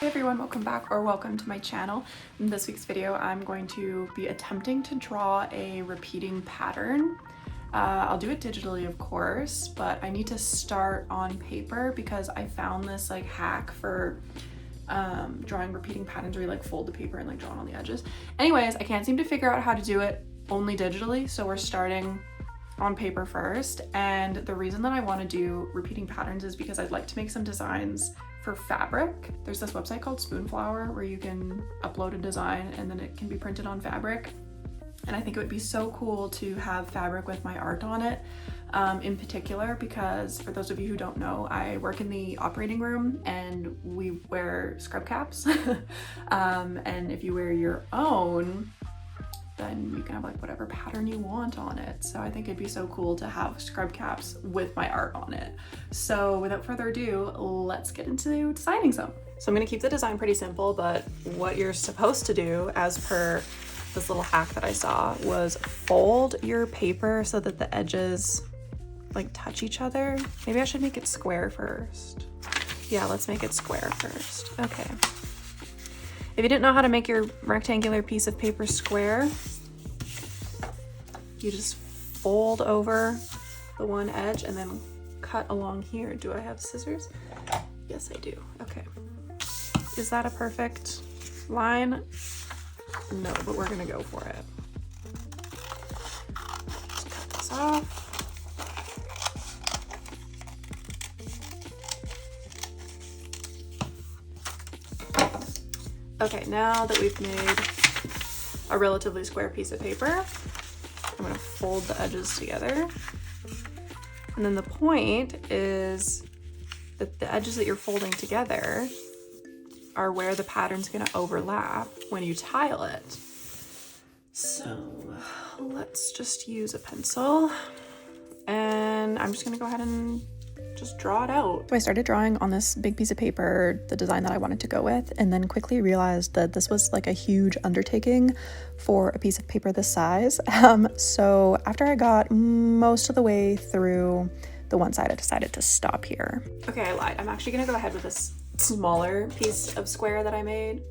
Hey everyone, welcome back or welcome to my channel. In this week's video, I'm going to be attempting to draw a repeating pattern. I'll do it digitally, of course, but I need to start on paper because I found this like hack for drawing repeating patterns where you like fold the paper and like draw it on the edges. Anyways, I can't seem to figure out how to do it only digitally, so we're starting on paper first. And the reason that I want to do repeating patterns is because I'd like to make some designs for fabric. There's this website called Spoonflower where you can upload a design and then it can be printed on fabric. And I think it would be so cool to have fabric with my art on it, in particular because for those of you who don't know, I work in the operating room and we wear scrub caps. And if you wear your own, then you can have like whatever pattern you want on it. So I think it'd be so cool to have scrub caps with my art on it. So without further ado, let's get into designing some. So I'm gonna keep the design pretty simple, but what you're supposed to do as per this little hack that I saw was fold your paper so that the edges like touch each other. Maybe I should make it square first. Yeah, let's make it square first. Okay. If you didn't know how to make your rectangular piece of paper square, you just fold over the one edge and then cut along here. Do I have scissors? Yes, I do. Okay. Is that a perfect line? No, but we're gonna go for it. Just cut this off. Okay, now that we've made a relatively square piece of paper, I'm gonna fold the edges together. And then the point is that the edges that you're folding together are where the pattern's gonna overlap when you tile it. So let's just use a pencil and I'm just gonna go ahead and just draw it out. So I started drawing on this big piece of paper the design that I wanted to go with, and then quickly realized that this was like a huge undertaking for a piece of paper this size. So after I got most of the way through the one side, I decided to stop here. Okay, I lied. I'm actually gonna go ahead with this smaller piece of square that I made.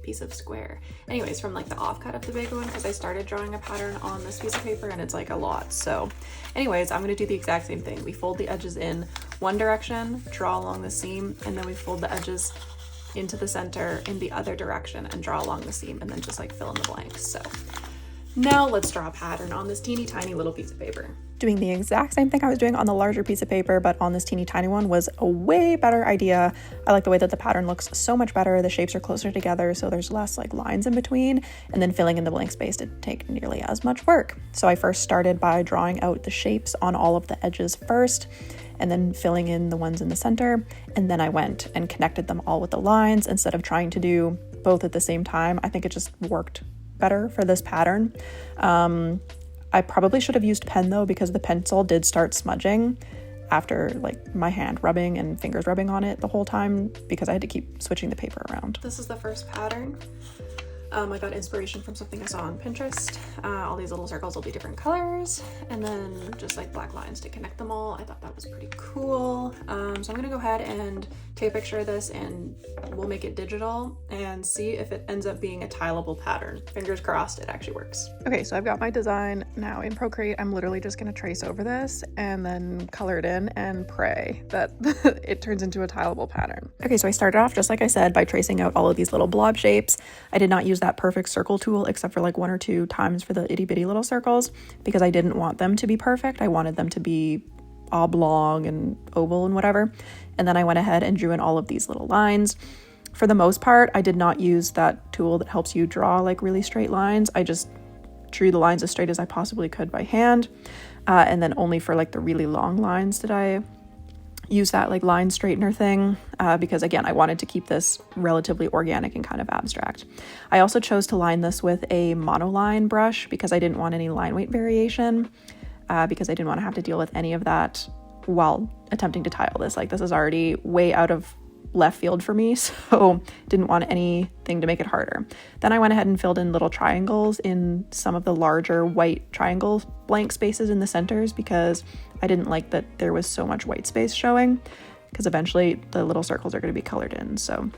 Anyways, from like the offcut of the big one, because I started drawing a pattern on this piece of paper and it's like a lot. So anyways, I'm gonna do the exact same thing. We fold the edges in one direction, draw along the seam, and then we fold the edges into the center in the other direction and draw along the seam and then just like fill in the blanks. So now let's draw a pattern on this teeny tiny little piece of paper. Doing the exact same thing I was doing on the larger piece of paper, but on this teeny tiny one was a way better idea. I like the way that the pattern looks so much better. The shapes are closer together, so there's less like lines in between, and then filling in the blank space didn't take nearly as much work. So I first started by drawing out the shapes on all of the edges first, and then filling in the ones in the center. And then I went and connected them all with the lines instead of trying to do both at the same time. I think it just worked better for this pattern. I probably should have used pen though, because the pencil did start smudging after like my hand rubbing and fingers rubbing on it the whole time because I had to keep switching the paper around. This is the first pattern. I got inspiration from something I saw on Pinterest. All these little circles will be different colors and then just like black lines to connect them all. I thought that was pretty cool. So I'm gonna go ahead and take a picture of this and we'll make it digital and see if it ends up being a tileable pattern. Fingers crossed it actually works. Okay, so I've got my design now in Procreate. I'm literally just gonna trace over this and then color it in and pray that it turns into a tileable pattern. Okay, so I started off just like I said by tracing out all of these little blob shapes. I did not use that perfect circle tool except for like one or two times for the itty bitty little circles because I didn't want them to be perfect. I wanted them to be oblong and oval and whatever. And then I went ahead and drew in all of these little lines. For the most part, I did not use that tool that helps you draw like really straight lines. I just drew the lines as straight as I possibly could by hand. And then only for like the really long lines did I use that like line straightener thing because again, I wanted to keep this relatively organic and kind of abstract. I also chose to line this with a monoline brush because I didn't want any line weight variation because I didn't want to have to deal with any of that while attempting to tile this. Like this is already way out of left field for me, so didn't want anything to make it harder. Then I went ahead and filled in little triangles in some of the larger white triangle blank spaces in the centers because I didn't like that there was so much white space showing. because eventually the little circles are going to be colored in. So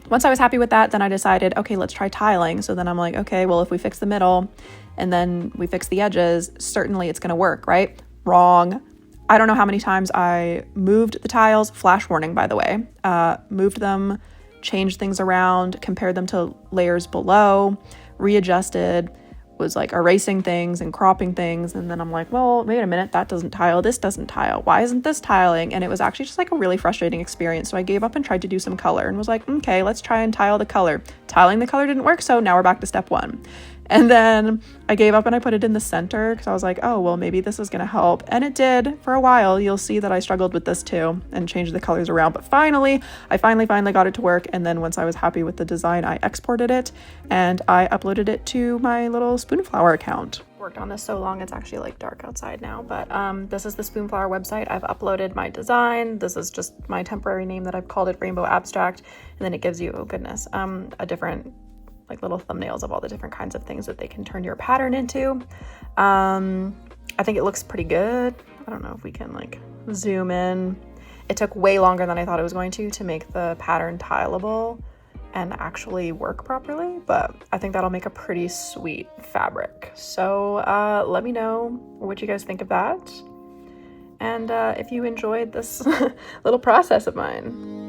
once I was happy with that, then I decided, okay, let's try tiling. So then I'm like, okay, well, if we fix the middle and then we fix the edges, certainly it's going to work, right? Wrong. I don't know how many times I moved the tiles, flash warning, by the way, moved them, changed things around, compared them to layers below, readjusted, was like erasing things and cropping things. And then I'm like, well, wait a minute, that doesn't tile, this doesn't tile. Why isn't this tiling? And it was actually just like a really frustrating experience. So I gave up and tried to do some color and was like, okay, let's try and tile the color. Tiling the color didn't work, so now we're back to step one. And then I gave up and I put it in the center because I was like, oh, well, maybe this is going to help. And it did for a while. You'll see that I struggled with this too and changed the colors around. But finally, I finally got it to work. And then once I was happy with the design, I exported it and I uploaded it to my little Spoonflower account. Worked on this so long, it's actually like dark outside now. But this is the Spoonflower website. I've uploaded my design. This is just my temporary name that I've called it, Rainbow Abstract. And then it gives you, oh goodness, a different like little thumbnails of all the different kinds of things that they can turn your pattern into. I think it looks pretty good. I don't know if we can like zoom in. It took way longer than I thought it was going to make the pattern tileable and actually work properly, but I think that'll make a pretty sweet fabric. So let me know what you guys think of that. And if you enjoyed this little process of mine.